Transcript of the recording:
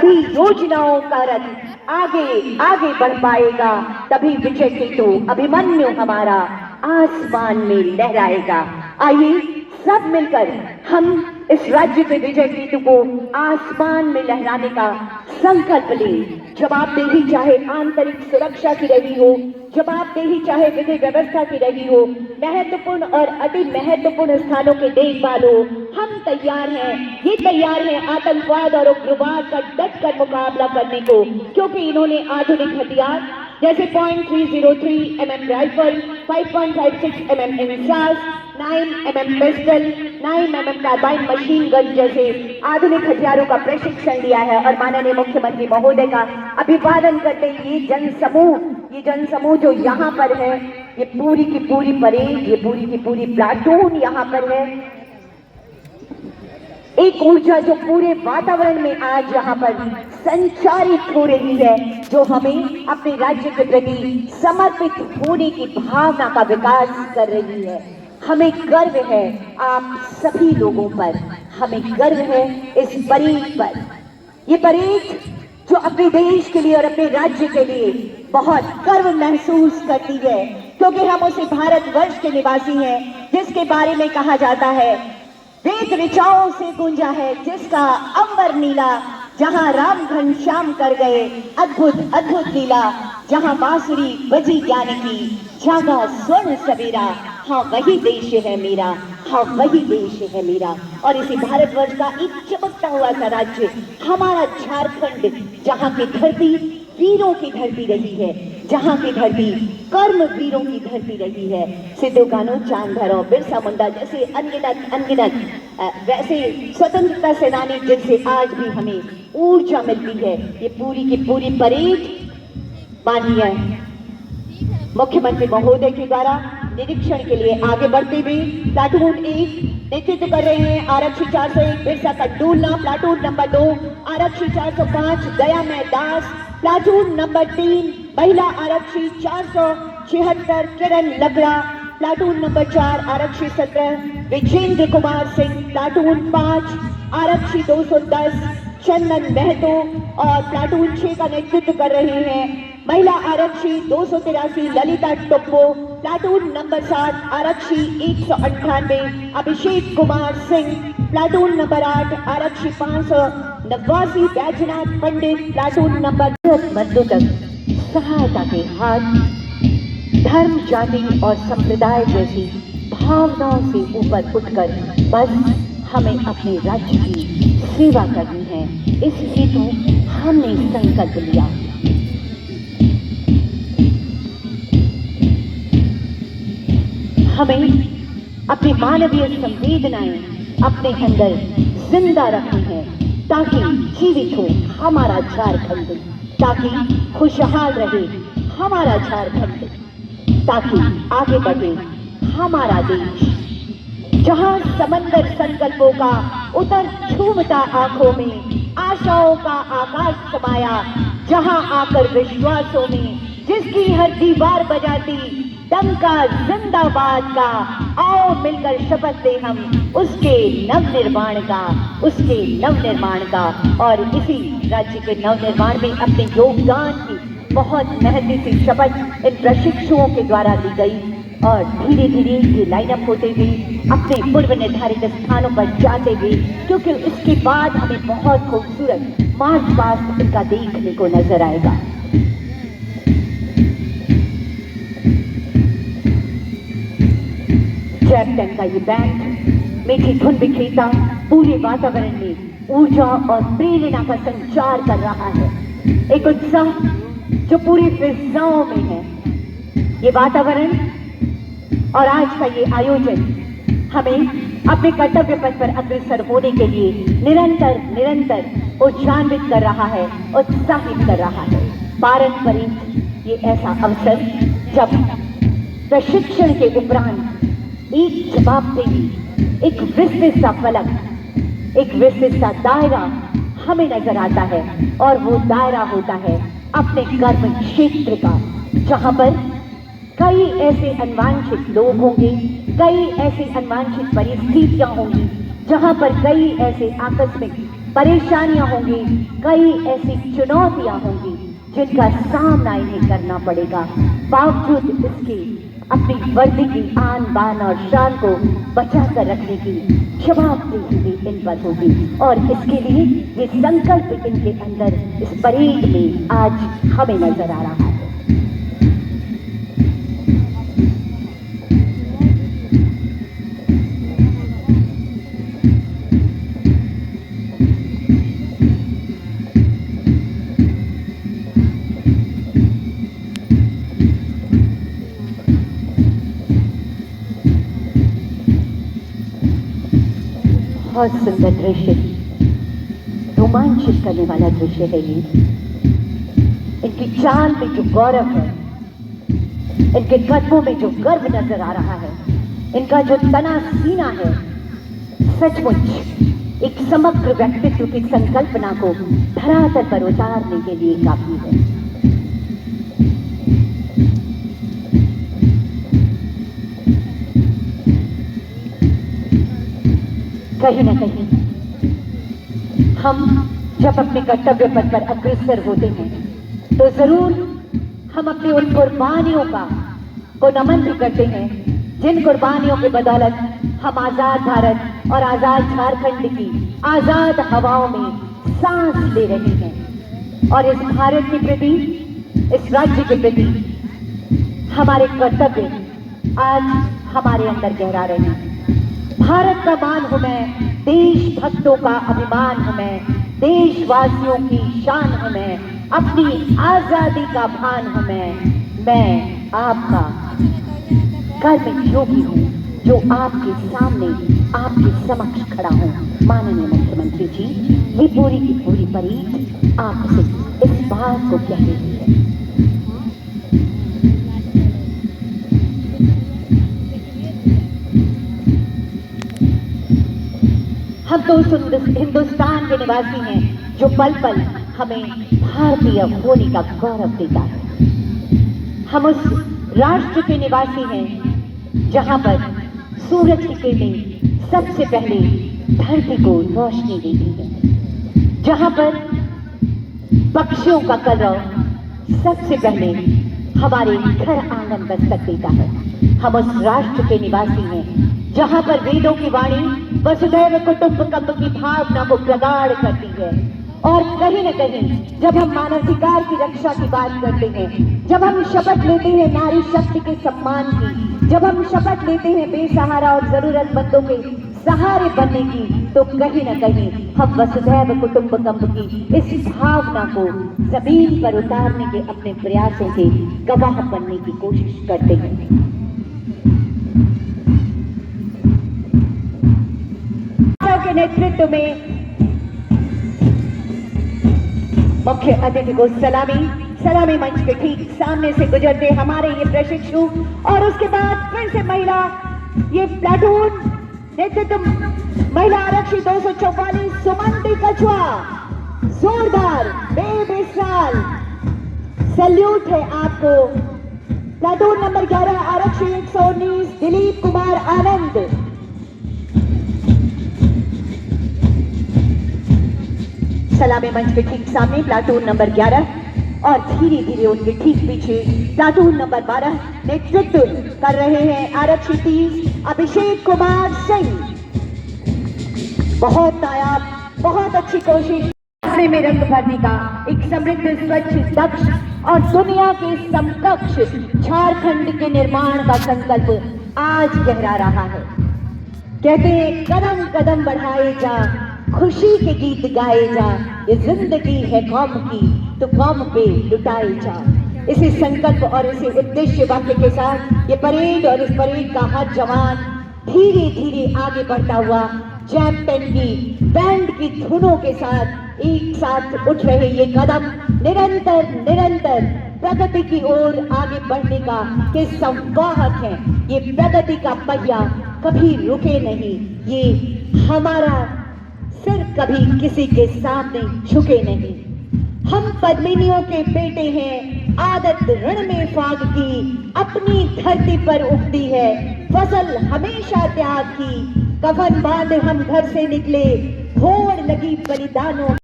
सभी योजनाओं का रथ आगे आगे बढ़ पाएगा, तभी विजय सेतु अभिमन्यु हमारा आसमान में लहराएगा। आइए सब मिलकर हम इस राज्य के विजय सेतु को आसमान में लहराने का संकल्प लें। जवाबदेही चाहे आंतरिक सुरक्षा की रही हो, जवाबदेही चाहे विधि व्यवस्था की रही हो, महत्वपूर्ण और अति महत्वपूर्ण स्थानों के देखभाल हो, हम तैयार हैं। ये तैयार हैं आतंकवाद और उग्रवाद का डट कर मुकाबला करने को, क्योंकि इन्होंने आधुनिक हथियार जैसे .303 mm rifle, 5.56 mm INSAS, 9 mm pistol, 9 mm carbine machine gun जैसे आधुनिक हथियारों का प्रशिक्षण लिया है। और माननीय मुख्यमंत्री महोदय का अभिवादन करते ये जनसमूह जो यहाँ पर है, ये पूरी की पूरी परेड, ये पूरी की पूरी प्लाटून यहाँ पर है। एक ऊर्जा जो पूरे वातावरण में आज यहाँ पर संचारित हो रही है, जो हमें अपने राज्य के प्रति समर्पित होने की भावना का विकास कर रही है। हमें गर्व है आप सभी लोगों पर, हमें गर्व है इस परेड पर। ये परेड जो अपने देश के लिए और अपने राज्य के लिए बहुत गर्व महसूस करती है, क्योंकि हम उसे भारतवर्ष के निवासी हैं, जिसके बारे में कहा जाता है वेद ऋचाओं से गूंजा है जिसका अंबर नीला, जहां राम घनश्याम कर गए अद्भुत अद्भुत लीला, जहां बांसुरी बजी ज्ञान की जागा स्वर्ण सवेरा, हाँ वही देश है मेरा, हाँ वही देश है मेरा। और इसी भारतवर्ष का एक चमकता हुआ सा राज्य हमारा झारखंड, जहां की धरती वीरों की धरती रही है, जहां की धरती कर्म वीरों की धरती रही है। सिद्धू कान्हू, चांद भैरव, बिरसा मुंडा जैसे अनगिनत वैसे स्वतंत्रता सेनानी जिनसे आज भी हमें ऊर्जा मिलती है। ये पूरी की पूरी परेड माननीय मुख्यमंत्री महोदय के द्वारा निरीक्षण के लिए आगे बढ़ते हुए प्लाटून 1 नेतृत्व कर रहे हैं आरक्षी 401 बिरसा का डूलना, प्लाटून नंबर 2 आरक्षी 405 दया में दास, प्लाटून नंबर 3 महिला आरक्षी 476 किरण लकड़ा, प्लाटून नंबर 4 आरक्षी 17 विजेंद्र कुमार सिंह, प्लाटून 5 आरक्षी 210 चंदन महतो और प्लाटून 6 का नेतृत्व कर रहे हैं महिला आरक्षी 283 ललिता टुप्पो, प्लाटून नंबर 7 आरक्षी 198 अभिषेक कुमार सिंह, प्लाटून नंबर 8 आरक्षी 589 बैजनाथ पंडित, प्लाटून नंबर मर्दों तक सहायता के हाथ धर्म, जाति और संप्रदाय जैसी भावनाओं से ऊपर उठकर बस हमें अपने राज्य की सेवा करनी है। इस हेतु हमने संकल्प लिया। हमें अपनी मानवीय संवेदनाएं अपने अंदर जिंदा रखनी है, ताकि जीवित हो हमारा झारखंड, ताकि खुशहाल रहे हमारा झारखंड, ताकि आगे बढ़े हमारा देश, जहां समंदर संकल्पों का उतर झूमता आंखों में आशाओं का आकाश समाया, जहां आकर विश्वासों में जिसकी हर दीवार बजाती डंका जिंदाबाद का, आओ मिलकर शपथ ले हम उसके नवनिर्माण का, उसके नवनिर्माण का। और इसी राज्य के नवनिर्माण में अपने योगदान की बहुत महत्व से शपथ इन प्रशिक्षुओं के द्वारा ली गई। और धीरे धीरे ये लाइनअप होते हुए अपने पूर्व निर्धारित स्थानों पर जाते हुए, क्योंकि इसके बाद हमें बहुत खूबसूरत मार्च पास्ट इनका देखने को नजर आएगा। कैप्टन का ये बैंड मीठी धुन बिखेरता पूरे वातावरण में ऊर्जा और प्रेरणा का संचार कर रहा है, एक उत्साह जो पूरी फिजाओं में है। ये वातावरण और आज का ये आयोजन हमें अपने कर्तव्य पथ पर अग्रसर होने के लिए निरंतर ऊर्जान्वित कर रहा है, उत्साहित कर रहा है। पारंपरिक ये ऐसा अवसर जब प्रशिक्षण के उपरांत एक जवाबदेही, एक विस्तृत सा फलक, एक विस्तृत सा दायरा हमें नजर आता है, और वो दायरा होता है अपने कर्म क्षेत्र का, जहां पर कई ऐसे अनवांछित लोग होंगे, कई ऐसी अनवांछित परिस्थितियां होंगी, जहां पर कई ऐसे आकस्मिक परेशानियां होंगी, कई ऐसी चुनौतियां होंगी जिनका सामना इन्हें करना पड़ेगा। बावजूद इसके अपनी वर्दी की आन बान और शान को बचा कर रखने की जवाबदेही भी इन पर होगी और इसके लिए ये संकल्प इनके अंदर इस परेड में आज हमें नजर आ रहा है। बहुत सुंदर दृश्य, रोमांचित करने वाला दृश्य है ये। इनकी चाल में जो गौरव है, इनके कदमों में जो गर्व नजर आ रहा है, इनका जो तना सीना है, सचमुच एक समग्र व्यक्तित्व की संकल्पना को धरातल पर उतारने के लिए काफी है। कहीं न कहीं हम जब अपने कर्तव्य पथ पर अग्रसर होते हैं तो जरूर हम अपनी उन कुर्बानियों को नमन भी करते हैं, जिन कुर्बानियों की बदौलत हम आजाद भारत और आजाद झारखंड की आजाद हवाओं में सांस ले रहे हैं। और इस भारत के प्रति, इस राज्य के प्रति हमारे कर्तव्य आज हमारे अंदर गहरा रहे हैं। भारत का मान हूं मैं, देशभक्तों का अभिमान हूं मैं, देशवासियों की शान हूं मैं, अपनी आजादी का भान हूं मैं आपका कर्म योगी हूं जो आपके सामने, आपके समक्ष खड़ा हूं। माननीय मुख्यमंत्री जी, ये पूरी की पूरी परेड आपसे इस बात को कह रही है। हम तो उस हिंदुस्तान के निवासी हैं जो पल पल हमें भारतीय होने का गौरव देता है। हम उस राष्ट्र के निवासी हैं जहां पर सूरज की किरणें सबसे पहले धरती को रोशनी देती है, जहां पर पक्षियों का कलरव सबसे पहले हमारे घर आंगन दस्तक देता है। हम उस राष्ट्र के निवासी हैं जहां पर वेदों की वाणी वसुधैव कुटुंबकम की भावना को प्रगाढ़ करती है। और कहीं न कहीं जब हम मानवाधिकार की रक्षा की बात करते हैं, जब हम शपथ लेते हैं नारी शक्ति के सम्मान की, जब हम शपथ लेते हैं बेसहारा और जरूरतमंदों के सहारे बनने की, तो कहीं न कहीं हम वसुधैव कुटुंबकम की इस भावना को जमीन पर उतारने के अपने प्रयासों के गवाह बनने की कोशिश करते हैं। के नेतृत्व में मुख्य अतिथि को सलामी मंच के ठीक सामने से गुजरते हमारे ये प्रशिक्षु और उसके बाद फिर से महिला ये प्लाटून नेतृत्व महिला आरक्षी 244 सुमंती कछुआ, जोरदार बेमिसाल सैल्यूट है आपको। प्लाटून नंबर 11 आरक्षी 119 दिलीप कुमार आनंद। सलामी मंच के ठीक सामने प्लाटून नंबर 11 और धीरे धीरे उनके ठीक पीछे प्लाटून नंबर 12 नेतृत्व कर रहे हैं आरक्षी 30 अभिषेक कुमार सिंह। बहुत नायाब, बहुत अच्छी कोशिश में रंग भरने का एक समृद्ध, स्वच्छ, दक्ष और दुनिया के समकक्ष झारखंड के निर्माण का संकल्प आज गहरा रहा है। कहते हैं कदम कदम बढ़ाए जा, खुशी के गीत गाए जा, ये जिंदगी है कौम की तो कौम पे लुटाए जा। इसी संकल्प और इसी उद्देश्य वाक्य के साथ ये परेड और इस परेड का हर जवान धीरे धीरे आगे बढ़ता हुआ जैपटेन की बैंड की धुनों के साथ एक साथ उठ रहे ये कदम निरंतर निरंतर प्रगति की ओर आगे बढ़ने का के संवाहक है। ये प्रगति का पहिया कभी रुके नहीं, ये हमारा सिर कभी किसी के सामने झुके नहीं। हम पद्मिनियों के बेटे हैं, आदत रण में फाग की, अपनी धरती पर उगती है फसल हमेशा त्याग की। कफन बांध हम घर से निकले, होड़ लगी बलिदानों